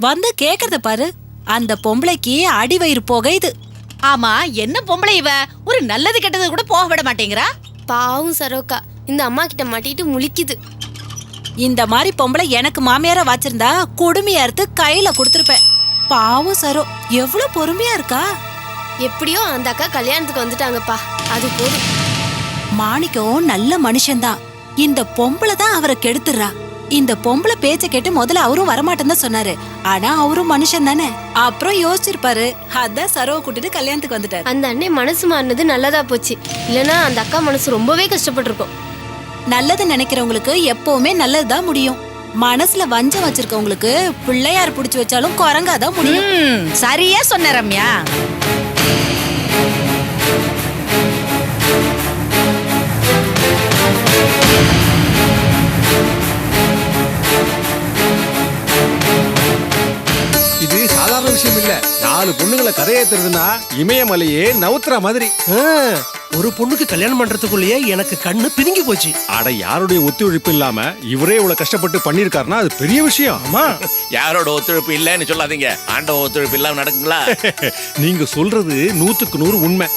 வந்து கேக்குறத பாரு. அந்த பொம்பளைக்கு அடி வயிறு புகையுது. ஆமா, என்ன பொம்பளை இவ? ஒரு நல்லது கெட்டது கூட போக விட மாட்டேங்கிறா. பாவம் சரோக்கா, இந்த அம்மா கிட்ட மாட்டிட்டு முழிக்குது. இந்த மாதிரி பொம்பளை எனக்கு மாமியாரா வச்சிருந்தா குடுமையா அறுத்து கையில கொடுத்துருப்பேன். பாவம் சரோ, எவ்வளவு பொறுமையா இருக்கா. எப்படியோ அந்த அக்கா கல்யாணத்துக்கு வந்துட்டாங்கப்பா, அது போதும். மாணிக்கம் நல்ல மனுஷன்தான். இந்த பொம்பளை தான் அவரை கெடுத்துறா. இந்த பொம்பளை பேச்ச கேட்டு முதல்ல அவரும் வரமாட்டேன்னு தான் சொன்னாரு. ஆனா அவரும் மனுஷன் தானே, அப்புறம் யோசிச்சிருப்பாரு. அதான் சரோவை கூட்டிட்டு கல்யாணத்துக்கு வந்துட்டாரு. அந்த அண்ணே மனசு மாறினது நல்லதா போச்சு. இல்லனா அந்த அக்கா மனசு ரொம்பவே கஷ்டப்பட்டிருக்கும். நல்லது நினைக்கிறவங்களுக்கு எப்பவுமே நல்லதுதான் முடியும். மனசுல வஞ்சம் வச்சிருக்கவங்களுக்கு பிள்ளையார் புடிச்சு வச்சாலும் குரங்காதான் முடியும். சரியா சொன்ன ரம்யா. இது சாதாரண விஷயம் இல்ல. 4 பொண்ணுங்களை கரையேத்துறதுன்னா இமயமலையே நவுத்துற மாதிரி. ஒரு பொண்ணுக்கு கல்யாணம் பண்றதுக்குள்ளேயே எனக்கு கண்ணு பிதுங்கி போச்சு. அட, யாருடைய ஒத்துழைப்பு இல்லாம இவரே இவ்வளவு கஷ்டப்பட்டு பண்ணிருக்காருன்னா அது பெரிய விஷயம். ஆமா, யாரோட ஒத்துழைப்பு இல்லன்னு சொல்லாதீங்க. ஆண்டவ ஒத்துழைப்பு இல்லாம நடக்குங்களா? நீங்க சொல்றது 100க்கு 100 உண்மை.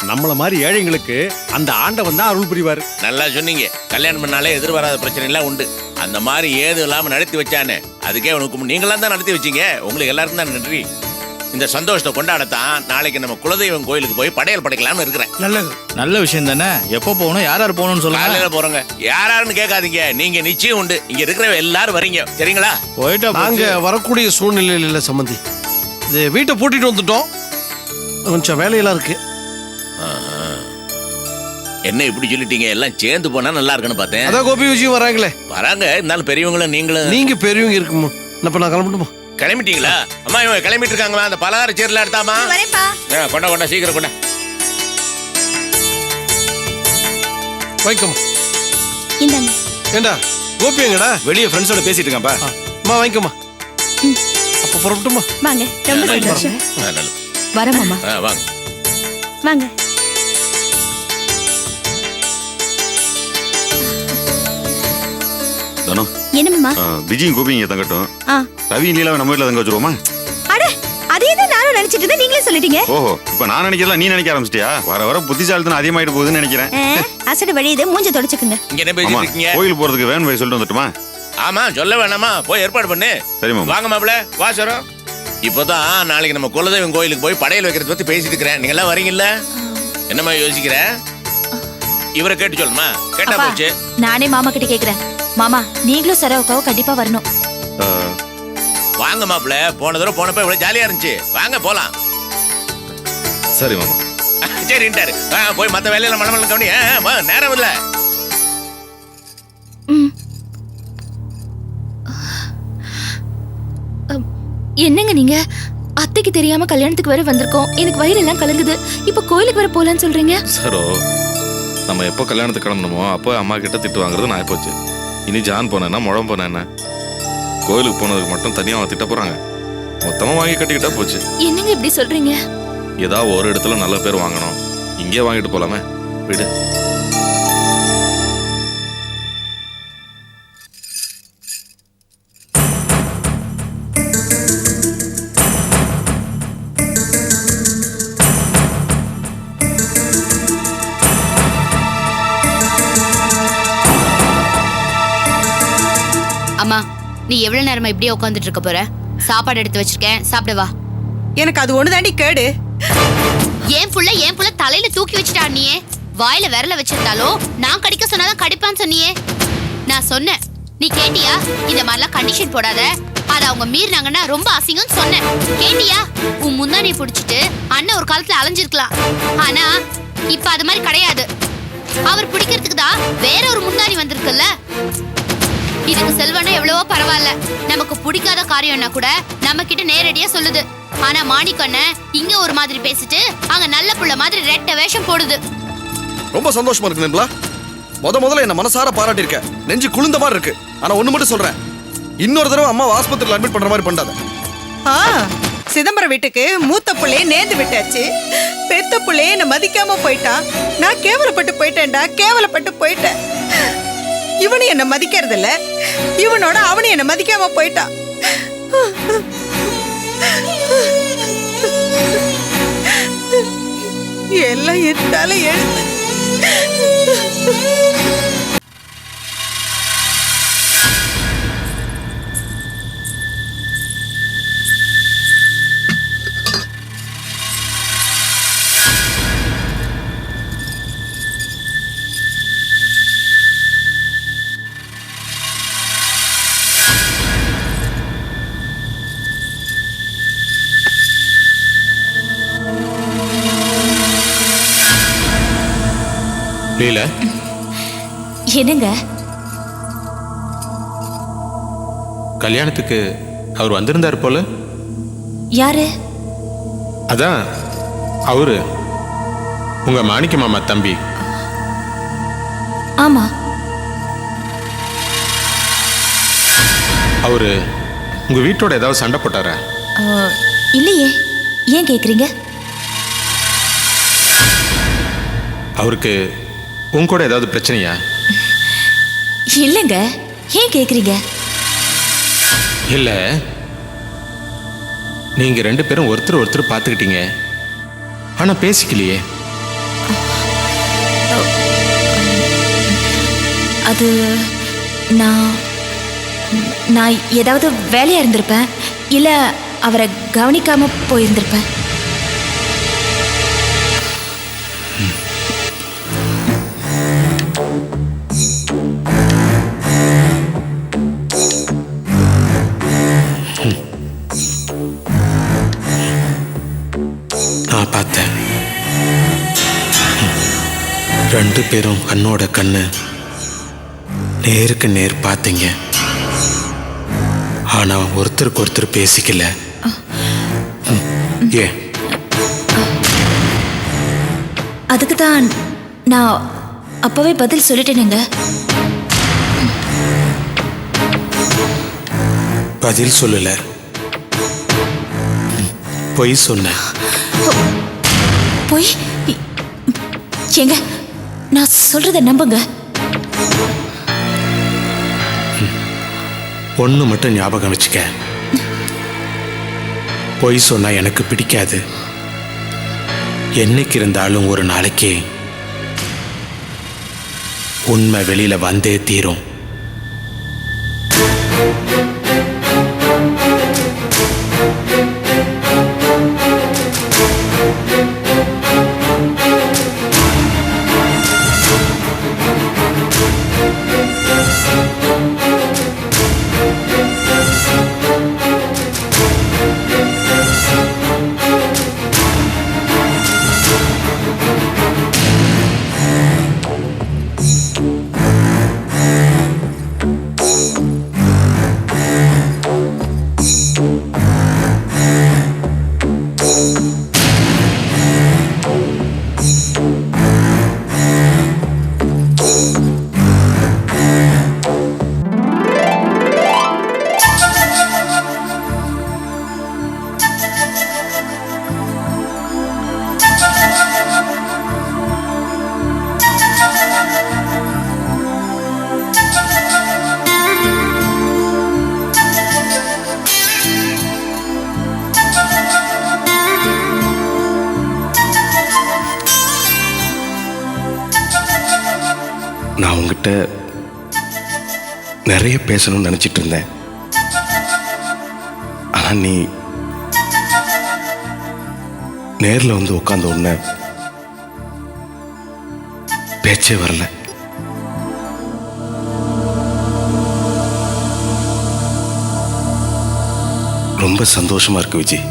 நம்மள மாதிரி ஏழைங்களுக்கு அந்த ஆண்டவன் தான் அருள் புரிவாரு. நல்லா சொன்னீங்க. கல்யாணம் பண்ணாலே எதிர்வராத பிரச்சனை எல்லாம் உண்டு. அந்த மாதிரி ஏதும் இல்லாம நடத்தி வச்சானே, அதுக்கே உனக்கு நீங்களாம் தான் நடத்தி வச்சீங்க. உங்களுக்கு எல்லாருக்கும் தான் நன்றி. இந்த சந்தோஷத்தை கொண்டாடத்தான் நாளைக்கு நம்ம குலதெய்வம் கோயிலுக்கு போய் படையல் படைக்கலாம்னு இருக்கிறேன். நல்லது, நல்ல விஷயம் தானே. எப்போ போகணும், யார் யார் போகணும்னு சொல்லுங்க. காலையில போறோங்க. யாராருன்னு கேட்காதீங்க. நீங்க நிச்சயம் உண்டு. இங்க இருக்கிற எல்லாரும் வரீங்க, சரிங்களா? போயிட்டா நாங்க வரக்கூடிய சூழ்நிலையில் இல்ல சம்பந்தி. இது வீட்டை பூட்டிட்டு வந்துட்டோம். கொஞ்சம் வேலையெல்லாம் இருக்கு. என்ன இப்படி சொல்லிட்டீங்க? எல்லாம் சேர்ந்து போனா நல்லா இருக்குன்னு பார்த்தேன். அதான் கோபி விஜயம் வராங்களே. வராங்க. இருந்தாலும் பெரியவங்களும் நீங்களும். நீங்க பெரியவங்க இருக்குமோ. இப்ப நான் கிளம்பட்டுமா? கிளம்பிட்டீங்களா? அம்மா, இவங்க கிளம்பிட்டு இருக்காங்களா? அந்த பலகார சேர்ல எடுத்தாமா? கொண்டா சீக்கிரம் கொண்டா. வாங்கிக்கோமா. இந்தாங்க. ஏண்டா கோபி எங்கடா? வெளியே ஃப்ரெண்ட்ஸோட பேசிட்டு இருக்காப்பா. அம்மா வாங்கிக்கோமா. அப்ப புறப்பட்டுமா? வாங்க, ரொம்ப சந்தோஷம். நல்லது. வரமாமா, வாங்க வாங்க. என்னம்மா? விஜயும் கோபி இங்க தங்கட்டும். ரவி நீலாவை நம்ம வீட்டுல தங்க வச்சிருவோமா? அட, அதே தான் நானும் நினைச்சிட்டு இருந்தேன். நீங்களே சொல்லிட்டீங்க. ஓஹோ, இப்ப நான் நினைக்கிறதா நீ நினைக்க ஆரம்பிச்சிட்டியா? வர வர புத்திசாலித்தனம் அதிகமாயிட்டு போகுதுன்னு நினைக்கிறேன். அசடு வழியுது, மூஞ்ச தொடச்சுக்குங்க. இங்க என்ன பேசிட்டு இருக்கீங்க? கோயில் போறதுக்கு வேன் போய் சொல்லிட்டு வந்துட்டுமா? ஆமா, சொல்ல வேணாமா? போய் ஏற்பாடு பண்ணு. சரிமா. வாங்க மாப்பிள, வா சரம். இப்போதான் நாளைக்கு நம்ம குலதெய்வம் கோயிலுக்கு போய் படையல் வைக்கிறத பத்தி பேசிட்டு இருக்கிறேன். நீங்க எல்லாம் வரீங்கல்ல? என்னமா யோசிக்கிற? இவரை கேட்டு சொல்லுமா? கேட்டா போச்சு. நானே மாமா கிட்ட கேக்குறேன். மாமா, நீங்களும் சரவுக்காவும் கண்டிப்பா வரணும். வாங்க மாப்பிள, போன தடவை போனப்ப இவ்வளவு ஜாலியா இருந்துச்சு. வாங்க போலாம். சரி மாமா. சரின்ட்டாரு. போய் மத்த வேலையில மனமல்ல கவனி. நேரம் இல்ல. என்னங்க நீங்க? அத்தைக்கு தெரியாம கல்யாணத்துக்கு வர வந்திருக்கோம். எனக்கு வயிறெல்லாம் கலங்குது. இப்ப கோயிலுக்கு வர போலான்னு சொல்றீங்க? சரோ, நம்ம எப்போ கல்யாணத்துக்கு கிளம்பணுமோ அப்போ அம்மா கிட்ட திட்டு வாங்குறது நான் போச்சு. இனி ஜான் போனேன்னா முழம் போனேன்னா கோயிலுக்கு போனதுக்கு மட்டும் தனியாக திட்ட போறாங்க. மொத்தமா வாங்கி கட்டிக்கிட்டா போச்சு. என்னங்க இப்படி சொல்றீங்க? ஏதாவது ஒரு இடத்துல நல்ல பேர் வாங்கணும். இங்கே வாங்கிட்டு போலாமே, விடு. அம்மா, நீ எவ்வளவு நேரமா இப்படியே உட்காந்துட்டு இருக்க போற? சாப்பாடு எடுத்து வச்சிருக்கேன், சாப்பிட வா. எனக்கு அது ஒண்ணு தாண்டி கேடு. ஏன் புள்ள தலையில தூக்கி வச்சுட்டா. நீயே வாயில விரல வச்சிருந்தாலும் நான் கடிக்க சொன்னாதான் கடிப்பான்னு சொன்னியே. நான் சொன்னேன், நீ கேட்டியா? இந்த மாதிரிலாம் கண்டிஷன் போடாத, அத அவங்க மீறினாங்கன்னா ரொம்ப அசிங்கம்னு சொன்னேன். கேட்டியா? உன் முந்தானியை பிடிச்சிட்டு அண்ணன் ஒரு காலத்துல அலைஞ்சிருக்கலாம். ஆனா இப்ப அது மாதிரி கிடையாது. அவர் பிடிக்கிறதுக்கு தான் வேற ஒரு முந்தானி வந்திருக்குல்ல. இதுக்கு செல்வனா எவ்வளவோ பரவாயில்ல. நமக்கு பிடிக்காத காரியம்னா கூட நம்ம கிட்ட நேரடியா சொல்லுது. ஆனா மாணிக்கண்ண இங்க ஒரு மாதிரி பேசிட்டு அங்க நல்ல புள்ள மாதிரி ரெட்ட வேஷம் போடுது. ரொம்ப சந்தோஷமா இருக்கு நிர்மலா. முதல்ல என்ன மனசார பாராட்டி இருக்க. நெஞ்சு குளிர்ந்த மாதிரி இருக்கு. ஆனா ஒண்ணு மட்டும் சொல்றேன், இன்னொரு தடவை அம்மா ஆஸ்பத்திரியில் அட்மிட் பண்ற மாதிரி பண்ணாத. சிதம்பரம் வீட்டுக்கு மூத்த புள்ளையே நேர்ந்து விட்டாச்சு. பெத்த புள்ளையே என்ன மதிக்காம போயிட்டான். நான் கேவலப்பட்டு போயிட்டேன்டா, கேவலப்பட்டு போயிட்டேன். இவனு என்ன மதிக்கிறது இல்ல, இவனோட அவனு என்ன மதிக்காம போயிட்டான். எல்லாம் என் தலை எழுத்து. லீலா, என்னங்க? கல்யாணத்துக்கு அவர் வந்திருந்தார் போல. யாரு? அதான் அவரு, உங்க மாணிக்க மாமா தம்பி. ஆமா. அவரு உங்க வீட்டோட ஏதாவது சண்டை போட்டாரா? இல்லையே, ஏன் கேக்குறீங்க? அவருக்கு உங்க கூட ஏதாவது பிரச்சனையா? இல்லைங்க, ஏன் கேக்குறீங்க? இல்ல, நீங்க ரெண்டு பேரும் ஒருத்தர் ஒருத்தர் பார்த்துக்கிட்டீங்க, ஆனா பேசிக்கலையே. அது நான் ஏதாவது வேலையா இருந்திருப்பேன், இல்ல அவரை கவனிக்காம போயிருந்திருப்பேன். நான் பார்த்தேன், ரெண்டு பேரும் கண்ணோட கண்ணு நேருக்கு நேர் பார்த்தீங்க, ஆனா ஒருத்தருக்கு ஒருத்தர் பேசிக்கல. ஏன்? அதுக்கு தான் நான் அப்பவே பதில் சொல்லிட்டேனுங்க. பதில் சொல்லல, பொய் சொன்ன. போய் ஏங்க, நான் சொல்றத நம்புங்க. ஒண்ணு மட்டும் ஞாபகம் வச்சுக்க, பொய் சொன்னா எனக்கு பிடிக்காது. என்னைக்கு இருந்தாலும் ஒரு நாளைக்கு உண்மை வெளியில வந்தே தீரும். நான் உங்ககிட்ட நிறைய பேசணும்னு நினைச்சிட்டு இருந்தேன், ஆனா நீ நேர்ல வந்து உட்கார்ந்த உடனே பேச்சே வரல. ரொம்ப சந்தோஷமா இருக்கு விஜய்.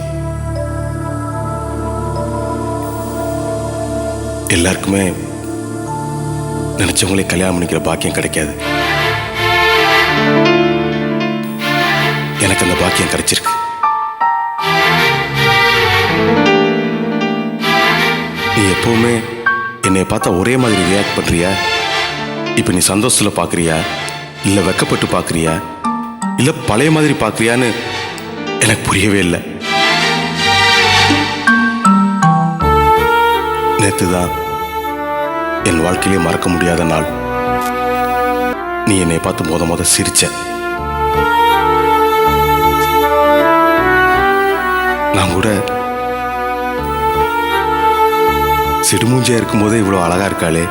எல்லாருக்குமே நினைச்சவங்களே கல்யாணம் பண்ணிக்கிற பாக்கியம் கிடைக்காது. எனக்கு அந்த பாக்கியம் கிடைச்சிருக்கு. நீ எப்பவுமே என்னை பார்த்தா ஒரே மாதிரி ரியாக்ட் பண்றியா? இப்ப நீ சந்தோஷத்துல பாக்குறியா, இல்ல வெக்கப்பட்டு பாக்குறியா, இல்ல பழைய மாதிரி பாக்குறியான்னு எனக்கு புரியவே இல்லை. நேத்துதான் என் வாழ்க்கையிலே மறக்க முடியாத நாள். நீ என்னை பார்த்து முத சிரிச்ச. நான் கூட சிடுமூஞ்சியா இருக்கும்போதே இவ்வளோ அழகா இருக்காளே,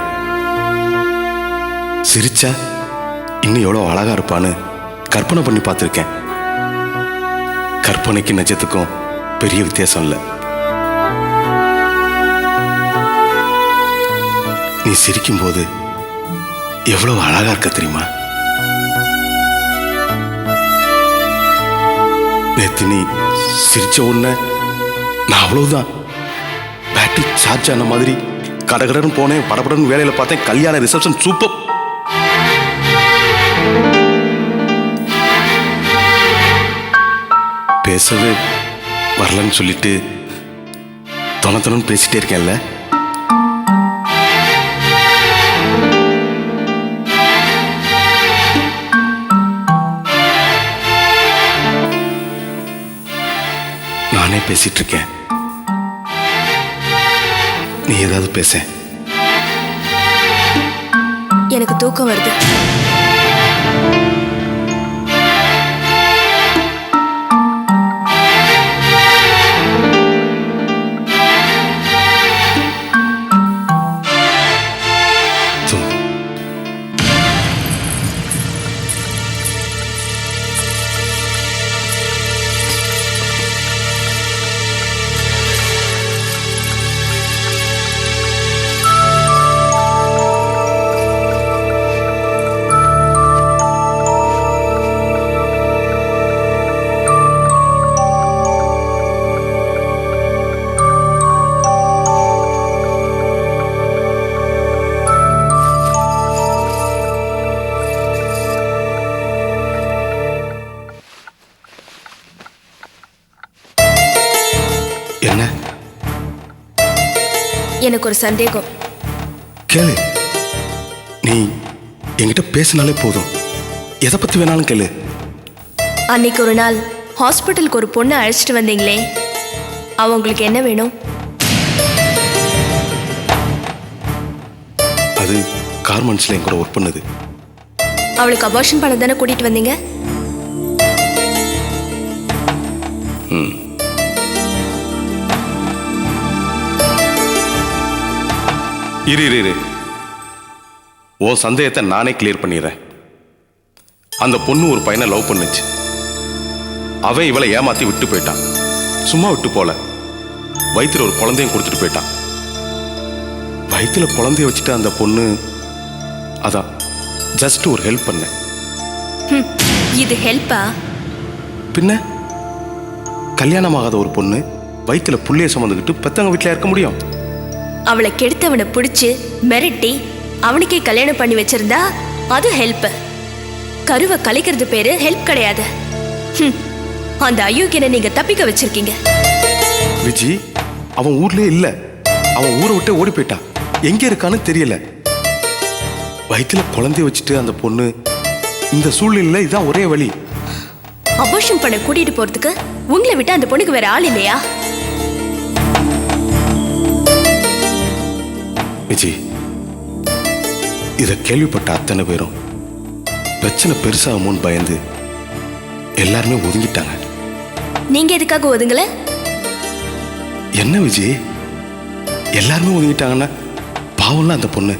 சிரிச்சா இன்னும் எவ்வளோ அழகா இருப்பான்னு கற்பனை பண்ணி பார்த்துருக்கேன். கற்பனைக்கு நிஜத்துக்கும் பெரிய வித்தியாசம் இல்லை. நீ சிரிக்கும்போது எவ்வளவு அழகா இருக்க தெரியுமா? நேத்து நீ சிரிச்ச உடனே நான் அவ்வளவுதான் பேட்டரி சார்ஜ் ஆன மாதிரி கடகடன்னு போனேன். படபடன்னு வேலையில பார்த்தேன். கல்யாண ரிசப்ஷன் சூப்பர். பேசவே வரலன்னு சொல்லிட்டு தொணத்தொன்னு பேசிட்டே இருக்கேன்ல. நானே பேசிட்டு இருக்கேன், நீ ஏதாவது பேச. எனக்கு தூக்கம் வருது. என்ன? எனக்கு ஒரு சந்தேகம். கேளு. நீ என்கிட்ட பேசினாலே போதும், எதை பத்தி வேணாலும் கேளு. அன்னைக்கு ஒரு நாள் ஹாஸ்பிட்டலுக்கு ஒரு பொண்ணை அழைச்சிட்டு வந்தீங்களே, அவங்களுக்கு என்ன வேணும்? அது கார்மெண்ட்ஸ்ல என் கூட ஒர்க் பண்ணுது. அவளுக்கு அபார்ஷன் பண்ண தானே கூட்டிட்டு வந்தீங்க? இரு, ஓ சந்தேகத்தை நானே கிளியர் பண்ணிடுறேன். அந்த பொண்ணு ஒரு பையனை லவ் பண்ணுச்சு. அவன் இவளை ஏமாத்தி விட்டு போயிட்டான். சும்மா விட்டு போல, வயிற்றுல ஒரு குழந்தையும் கொடுத்துட்டு போயிட்டான். வயிற்றுல குழந்தைய வச்சுட்டு அந்த பொண்ணு அதான் ஜஸ்ட் ஒரு ஹெல்ப் பண்ண. இது ஹெல்ப்பா? பின்ன கல்யாணமாகாத ஒரு பொண்ணு வயிற்றுல புள்ளைய சுமந்துக்கிட்டு பெத்தவங்க வீட்டில் இருக்க முடியும்? அவளை கெடுத்தவனை பிடிச்சி மிரட்டி அவனுக்கே கல்யாணம் பண்ணி வச்சிருந்தா அது ஹெல்ப். கருவை கலைக்கிறது பேரு ஹெல்ப் கிடையாது. அந்த அயோக்கியனை நீங்க தப்பிக்க வச்சிருக்கீங்க. விஜி, அவன் ஊர்லயே இல்ல. அவன் ஊரை விட்டு ஓடி போயிட்டான். எங்க இருக்கான்னு தெரியல. வயிற்றுல குழந்தைய வச்சுட்டு அந்த பொண்ணு இந்த சூழ்நிலையில இதான் ஒரே வழி. அபார்ஷன் பண்ண கூட்டிட்டு போறதுக்கு உங்களை விட்டு அந்த பொண்ணுக்கு வேற ஆள் இல்லையா? விஜி, இதை கேள்விப்பட்ட அத்தனை பேரும் பிரச்சனை பெருசாகுமோன்னு பயந்து எல்லாருமே ஒதுங்கிட்டாங்க. நீங்க எதுக்காக ஒதுங்கல? என்ன விஜி, எல்லாருமே ஒதுங்கிட்டாங்கன்னா பாவம்ல அந்த பொண்ணு.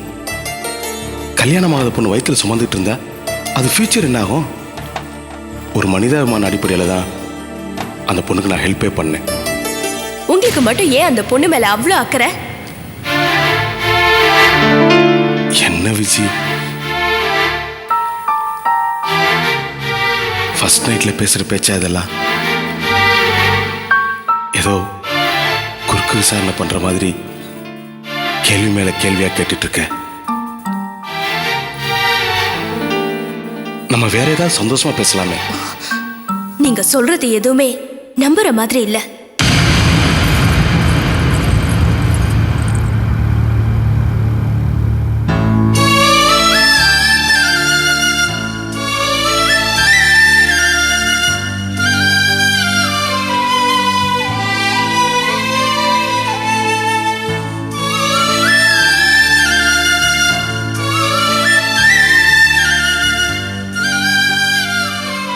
கல்யாணமாகாத பொண்ணு வயிற்றுல சுமந்துட்டு இருந்தா அது ஃபியூச்சர் என்ன ஆகும்? ஒரு மனிதாபிமான அடிப்படையில் தான் அந்த பொண்ணுக்கு நான் ஹெல்ப்பே பண்ணேன். உங்களுக்கு மட்டும் ஏன் அந்த பொண்ணு மேல அவ்வளோ அக்கறை? என்ன விஜி, ஃபர்ஸ்ட் நைட்ல பேசுற பேச்சா இதெல்லாம்? ஏதோ குறுக்கு விசாரணை பண்ற மாதிரி கேள்வி மேல கேள்வியா கேட்டுட்டு இருக்க. நம்ம வேற ஏதாவது சந்தோஷமா பேசலாமே. நீங்க சொல்றது எதுவுமே நம்புற மாதிரி இல்ல.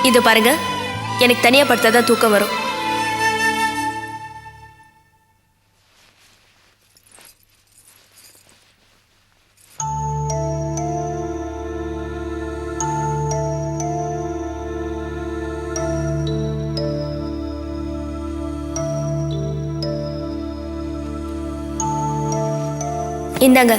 இது பாருங்க, எனக்கு தனியா படுத்தாதான் தூக்கம் வரும். இந்தாங்க